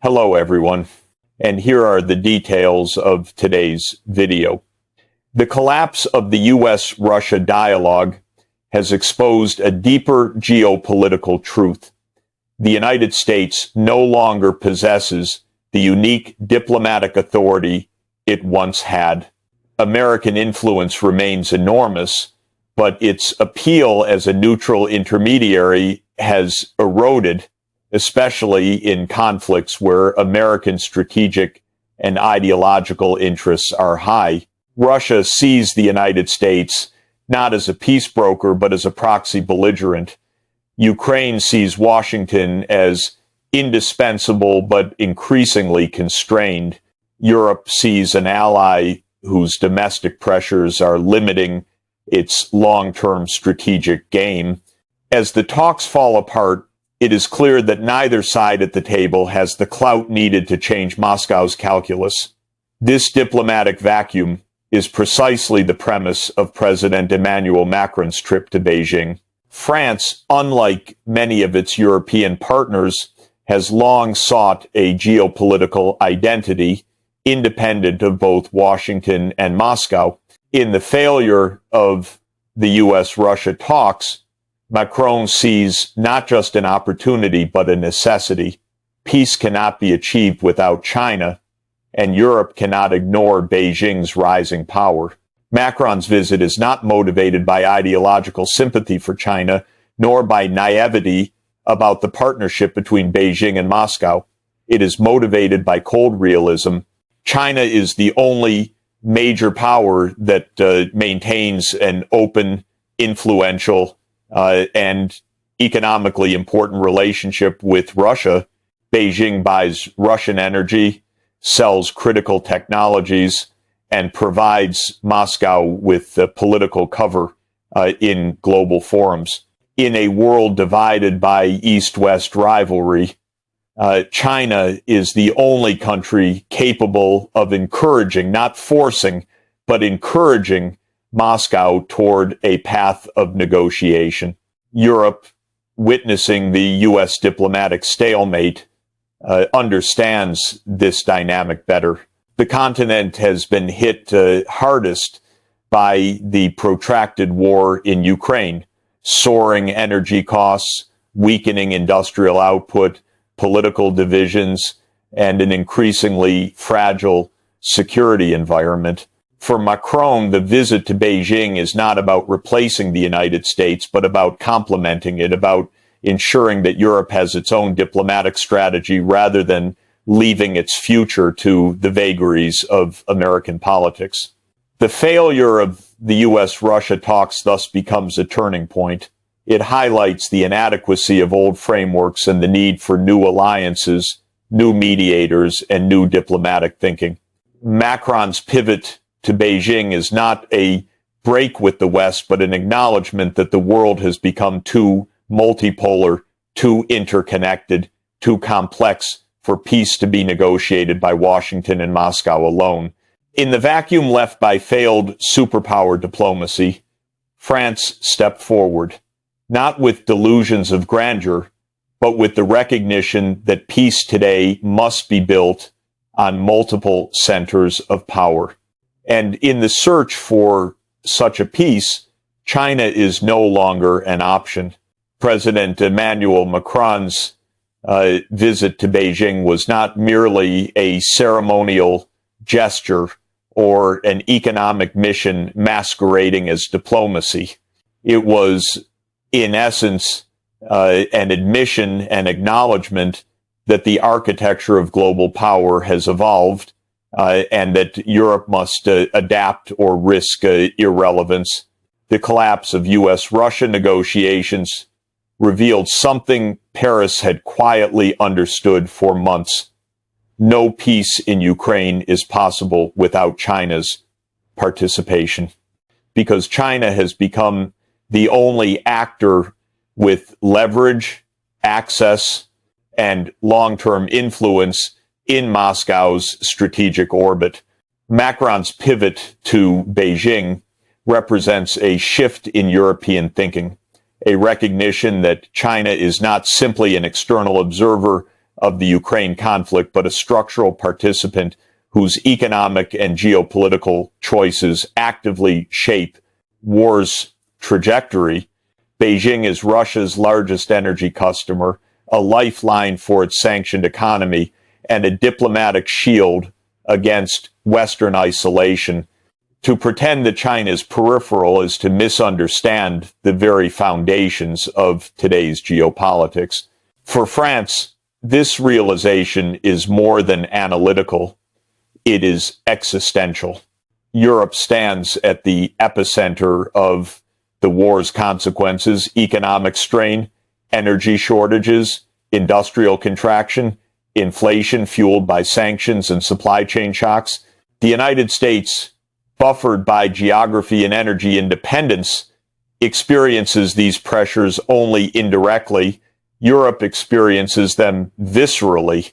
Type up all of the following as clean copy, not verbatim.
Hello everyone, and here are the details of today's video. The collapse of the US-Russia dialogue has exposed a deeper geopolitical truth. The United States no longer possesses the unique diplomatic authority it once had. American influence remains enormous, but its appeal as a neutral intermediary has eroded, especially in conflicts where American strategic and ideological interests are high. Russia sees the United States not as a peace broker, but as a proxy belligerent. Ukraine sees Washington as indispensable, but increasingly constrained. Europe sees an ally whose domestic pressures are limiting its long-term strategic game. As the talks fall apart, it is clear that neither side at the table has the clout needed to change Moscow's calculus. This diplomatic vacuum is precisely the premise of President Emmanuel Macron's trip to Beijing. France, unlike many of its European partners, has long sought a geopolitical identity independent of both Washington and Moscow. In the failure of the US-Russia talks, Macron sees not just an opportunity, but a necessity. Peace cannot be achieved without China, and Europe cannot ignore Beijing's rising power. Macron's visit is not motivated by ideological sympathy for China, nor by naivety about the partnership between Beijing and Moscow. It is motivated by cold realism. China is the only major power that maintains an open, influential, and economically important relationship with Russia. Beijing buys Russian energy, sells critical technologies, and provides Moscow with political cover in global forums. In a world divided by East-West rivalry, China is the only country capable of encouraging, not forcing, but encouraging Moscow toward a path of negotiation. Europe, witnessing the U.S. diplomatic stalemate, understands this dynamic better. The continent has been hit hardest by the protracted war in Ukraine, soaring energy costs, weakening industrial output, political divisions, and an increasingly fragile security environment. For Macron, the visit to Beijing is not about replacing the United States, but about complementing it, about ensuring that Europe has its own diplomatic strategy rather than leaving its future to the vagaries of American politics. The failure of the US-Russia talks thus becomes a turning point. It highlights the inadequacy of old frameworks and the need for new alliances, new mediators, and new diplomatic thinking. Macron's pivot to Beijing is not a break with the West, but an acknowledgement that the world has become too multipolar, too interconnected, too complex for peace to be negotiated by Washington and Moscow alone. In the vacuum left by failed superpower diplomacy, France stepped forward, not with delusions of grandeur, but with the recognition that peace today must be built on multiple centers of power. And in the search for such a peace, China is no longer an option. President Emmanuel Macron's visit to Beijing was not merely a ceremonial gesture or an economic mission masquerading as diplomacy. It was, in essence, an admission and acknowledgement that the architecture of global power has evolved, and that Europe must adapt or risk irrelevance. The collapse of US-Russia negotiations revealed something Paris had quietly understood for months. No peace in Ukraine is possible without China's participation, because China has become the only actor with leverage, access, and long-term influence in Moscow's strategic orbit. Macron's pivot to Beijing represents a shift in European thinking, a recognition that China is not simply an external observer of the Ukraine conflict, but a structural participant whose economic and geopolitical choices actively shape war's trajectory. Beijing is Russia's largest energy customer, a lifeline for its sanctioned economy, and a diplomatic shield against Western isolation. To pretend that China is peripheral is to misunderstand the very foundations of today's geopolitics. For France, this realization is more than analytical. It is existential. Europe stands at the epicenter of the war's consequences: economic strain, energy shortages, industrial contraction, inflation fueled by sanctions and supply chain shocks. The United States, buffered by geography and energy independence, experiences these pressures only indirectly. Europe experiences them viscerally.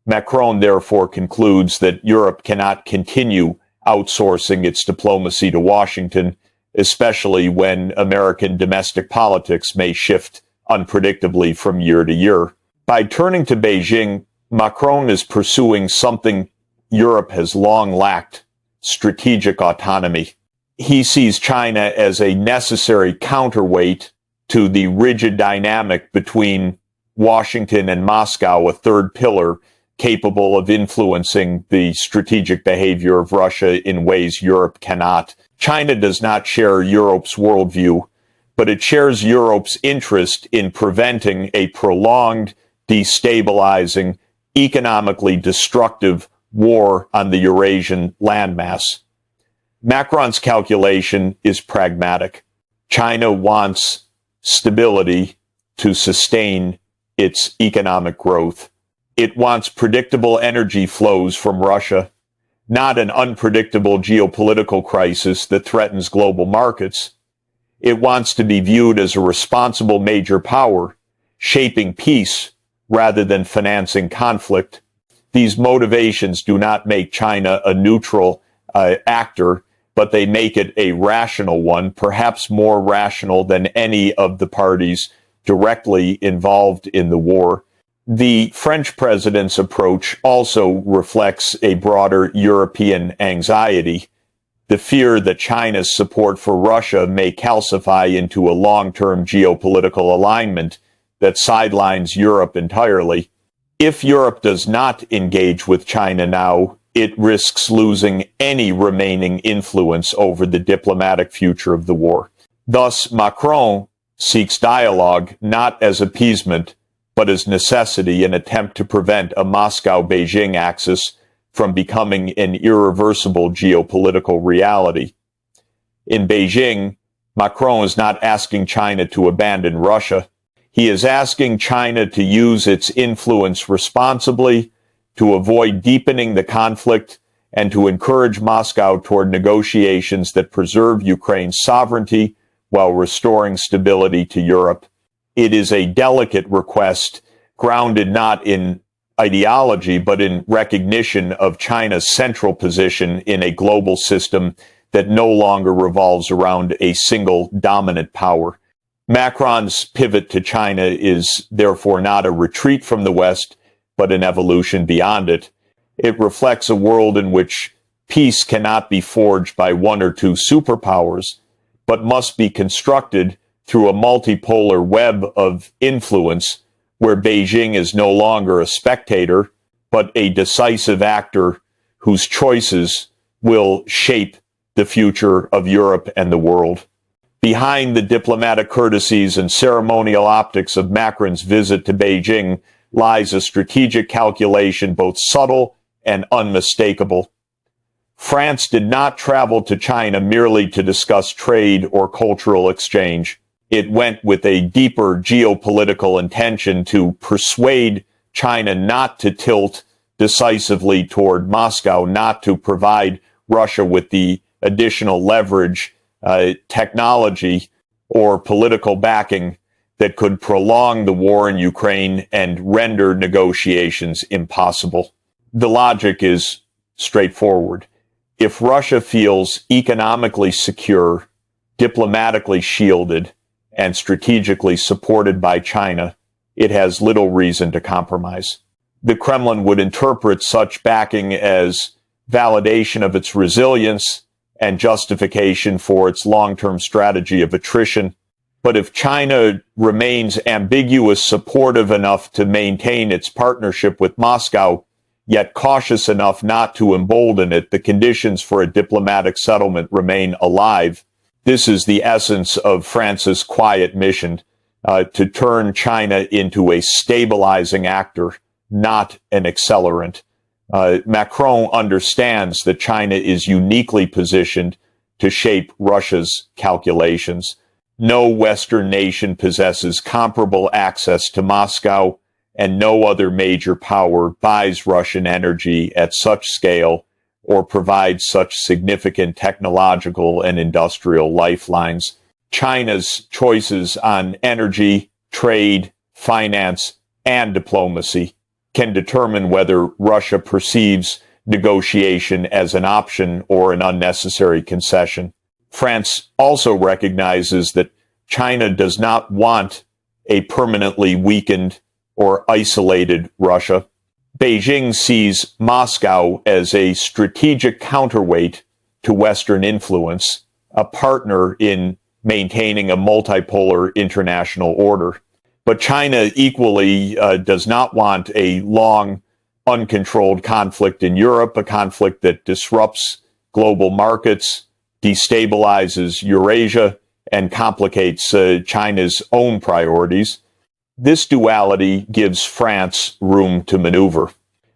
Macron therefore concludes that Europe cannot continue outsourcing its diplomacy to Washington, especially when American domestic politics may shift unpredictably from year to year. By turning to Beijing, Macron is pursuing something Europe has long lacked: strategic autonomy. He sees China as a necessary counterweight to the rigid dynamic between Washington and Moscow, a third pillar capable of influencing the strategic behavior of Russia in ways Europe cannot. China does not share Europe's worldview, but it shares Europe's interest in preventing a prolonged, destabilizing, economically destructive war on the Eurasian landmass. Macron's calculation is pragmatic. China wants stability to sustain its economic growth. It wants predictable energy flows from Russia, not an unpredictable geopolitical crisis that threatens global markets. It wants to be viewed as a responsible major power, shaping peace rather than financing conflict. These motivations do not make China a neutral actor, but they make it a rational one, perhaps more rational than any of the parties directly involved in the war. The French president's approach also reflects a broader European anxiety, the fear that China's support for Russia may calcify into a long-term geopolitical alignment that sidelines Europe entirely. If Europe does not engage with China now, it risks losing any remaining influence over the diplomatic future of the war. Thus, Macron seeks dialogue not as appeasement, but as necessity, in an attempt to prevent a Moscow-Beijing axis from becoming an irreversible geopolitical reality. In Beijing, Macron is not asking China to abandon Russia. He is asking China to use its influence responsibly, to avoid deepening the conflict, and to encourage Moscow toward negotiations that preserve Ukraine's sovereignty while restoring stability to Europe. It is a delicate request grounded not in ideology, but in recognition of China's central position in a global system that no longer revolves around a single dominant power. Macron's pivot to China is therefore not a retreat from the West, but an evolution beyond it. It reflects a world in which peace cannot be forged by one or two superpowers, but must be constructed through a multipolar web of influence where Beijing is no longer a spectator, but a decisive actor whose choices will shape the future of Europe and the world. Behind the diplomatic courtesies and ceremonial optics of Macron's visit to Beijing lies a strategic calculation both subtle and unmistakable. France did not travel to China merely to discuss trade or cultural exchange. It went with a deeper geopolitical intention to persuade China not to tilt decisively toward Moscow, not to provide Russia with the additional leverage, technology, or political backing that could prolong the war in Ukraine and render negotiations impossible. The logic is straightforward. If Russia feels economically secure, diplomatically shielded, and strategically supported by China, it has little reason to compromise. The Kremlin would interpret such backing as validation of its resilience and justification for its long-term strategy of attrition. But if China remains ambiguous, supportive enough to maintain its partnership with Moscow, yet cautious enough not to embolden it, the conditions for a diplomatic settlement remain alive. This is the essence of France's quiet mission, to turn China into a stabilizing actor, not an accelerant. Macron understands that China is uniquely positioned to shape Russia's calculations. No Western nation possesses comparable access to Moscow, and no other major power buys Russian energy at such scale or provides such significant technological and industrial lifelines. China's choices on energy, trade, finance, and diplomacy can determine whether Russia perceives negotiation as an option or an unnecessary concession. France also recognizes that China does not want a permanently weakened or isolated Russia. Beijing sees Moscow as a strategic counterweight to Western influence, a partner in maintaining a multipolar international order. But China equally does not want a long, uncontrolled conflict in Europe, a conflict that disrupts global markets, destabilizes Eurasia, and complicates China's own priorities. This duality gives France room to maneuver.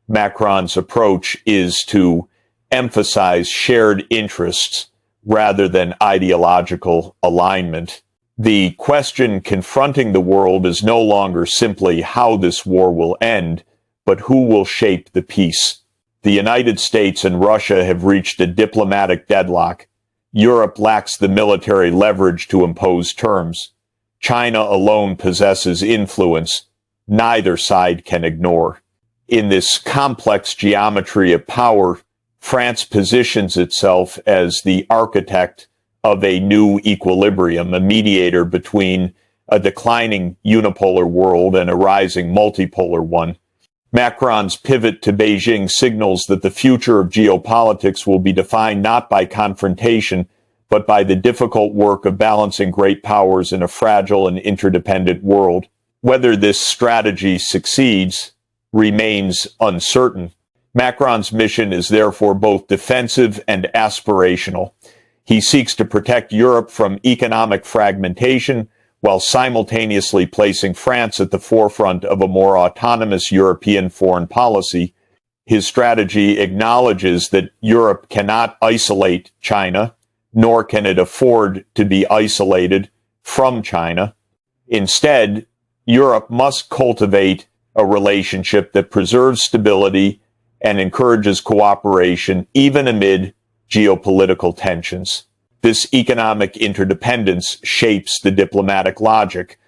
Macron's approach is to emphasize shared interests rather than ideological alignment. The question confronting the world is no longer simply how this war will end, but who will shape the peace. The United States and Russia have reached a diplomatic deadlock. Europe lacks the military leverage to impose terms. China alone possesses influence neither side can ignore. In this complex geometry of power, France positions itself as the architect of a new equilibrium, a mediator between a declining unipolar world and a rising multipolar one. Macron's pivot to Beijing signals that the future of geopolitics will be defined not by confrontation, but by the difficult work of balancing great powers in a fragile and interdependent world. Whether this strategy succeeds remains uncertain. Macron's mission is therefore both defensive and aspirational. He seeks to protect Europe from economic fragmentation while simultaneously placing France at the forefront of a more autonomous European foreign policy. His strategy acknowledges that Europe cannot isolate China, nor can it afford to be isolated from China. Instead, Europe must cultivate a relationship that preserves stability and encourages cooperation even amid geopolitical tensions. This economic interdependence shapes the diplomatic logic.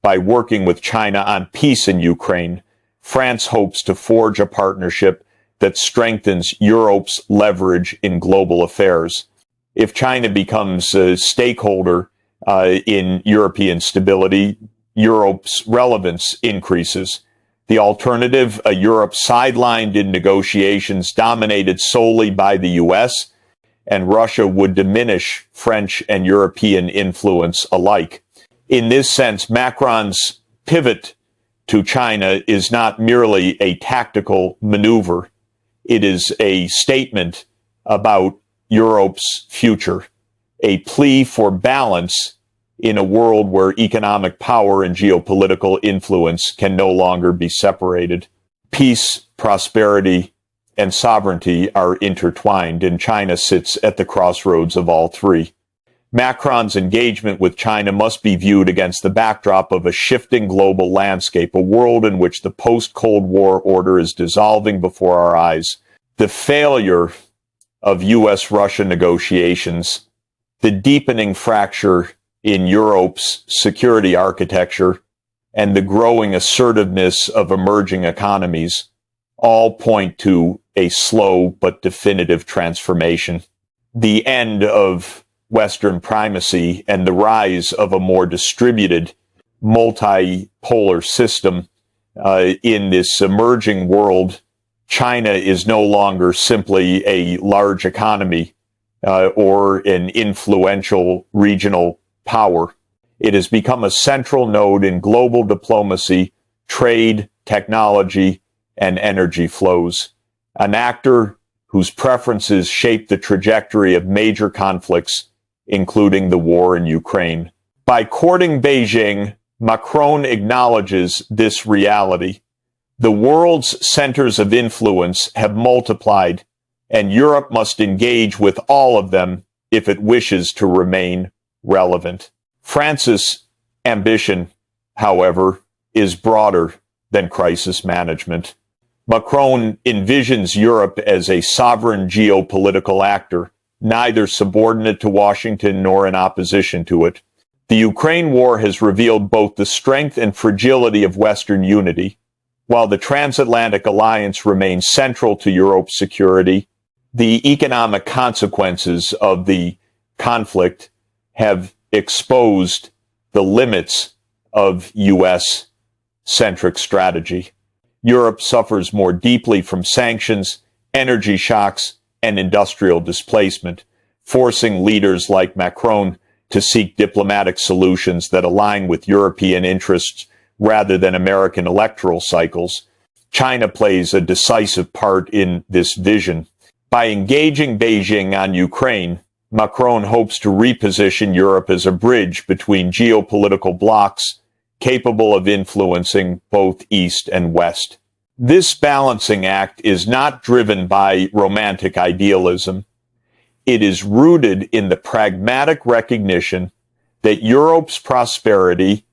By working with China on peace in Ukraine, France hopes to forge a partnership that strengthens Europe's leverage in global affairs. If China becomes a stakeholder in European stability, Europe's relevance increases. The alternative, a Europe sidelined in negotiations dominated solely by the U.S., and Russia would diminish French and European influence alike. In this sense, Macron's pivot to China is not merely a tactical maneuver. It is a statement about Europe's future, a plea for balance in a world where economic power and geopolitical influence can no longer be separated. Peace, prosperity, and sovereignty are intertwined, and China sits at the crossroads of all three. Macron's engagement with China must be viewed against the backdrop of a shifting global landscape, a world in which the post-Cold War order is dissolving before our eyes. The failure of U.S.-Russia negotiations, the deepening fracture in Europe's security architecture, and the growing assertiveness of emerging economies all point to a slow but definitive transformation. The end of Western primacy and the rise of a more distributed, multipolar system in this emerging world, China is no longer simply a large economy or an influential regional power. It has become a central node in global diplomacy, trade, technology, and energy flows. An actor whose preferences shape the trajectory of major conflicts, including the war in Ukraine. By courting Beijing, Macron acknowledges this reality. The world's centers of influence have multiplied, and Europe must engage with all of them if it wishes to remain relevant. France's ambition, however, is broader than crisis management. Macron envisions Europe as a sovereign geopolitical actor, neither subordinate to Washington nor in opposition to it. The Ukraine war has revealed both the strength and fragility of Western unity. While the transatlantic alliance remains central to Europe's security, the economic consequences of the conflict have exposed the limits of U.S.-centric strategy. Europe suffers more deeply from sanctions, energy shocks, and industrial displacement, forcing leaders like Macron to seek diplomatic solutions that align with European interests rather than American electoral cycles. China plays a decisive part in this vision. By engaging Beijing on Ukraine, Macron hopes to reposition Europe as a bridge between geopolitical blocs capable of influencing both East and West. This balancing act is not driven by romantic idealism. It is rooted in the pragmatic recognition that Europe's prosperity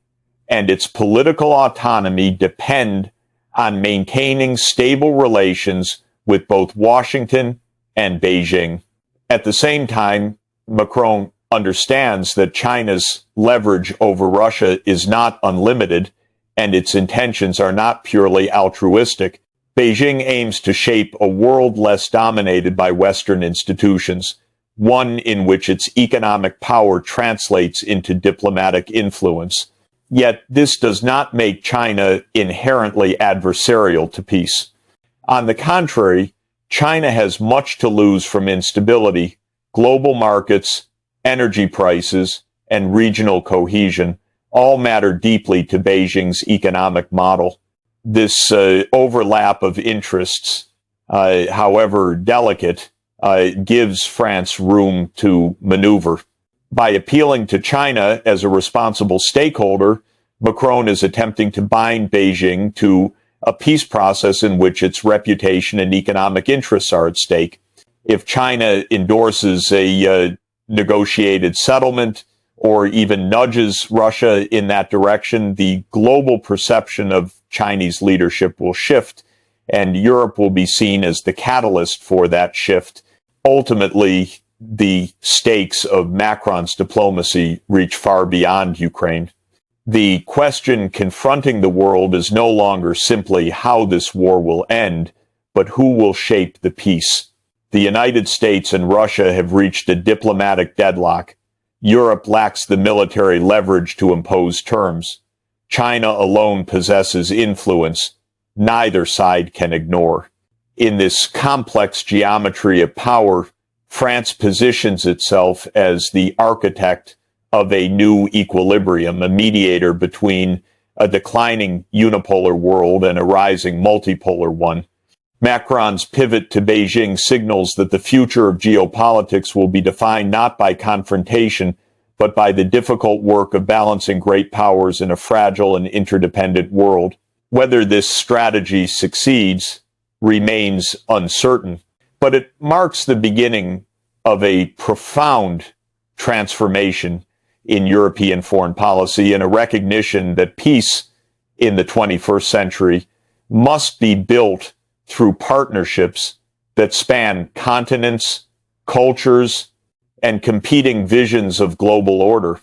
and its political autonomy depend on maintaining stable relations with both Washington and Beijing. At the same time, Macron understands that China's leverage over Russia is not unlimited and its intentions are not purely altruistic. Beijing aims to shape a world less dominated by Western institutions, one in which its economic power translates into diplomatic influence. Yet this does not make China inherently adversarial to peace. On the contrary, China has much to lose from instability, global markets, energy prices, and regional cohesion all matter deeply to Beijing's economic model. This overlap of interests, however delicate, gives France room to maneuver. By appealing to China as a responsible stakeholder, Macron is attempting to bind Beijing to a peace process in which its reputation and economic interests are at stake. If China endorses a negotiated settlement or even nudges Russia in that direction, the global perception of Chinese leadership will shift, and Europe will be seen as the catalyst for that shift. Ultimately, the stakes of Macron's diplomacy reach far beyond Ukraine. The question confronting the world is no longer simply how this war will end, but who will shape the peace. The United States and Russia have reached a diplomatic deadlock. Europe lacks the military leverage to impose terms. China alone possesses influence. Neither side can ignore. In this complex geometry of power, France positions itself as the architect of a new equilibrium, a mediator between a declining unipolar world and a rising multipolar one. Macron's pivot to Beijing signals that the future of geopolitics will be defined not by confrontation, but by the difficult work of balancing great powers in a fragile and interdependent world. Whether this strategy succeeds remains uncertain, but it marks the beginning of a profound transformation in European foreign policy and a recognition that peace in the 21st century must be built through partnerships that span continents, cultures, and competing visions of global order.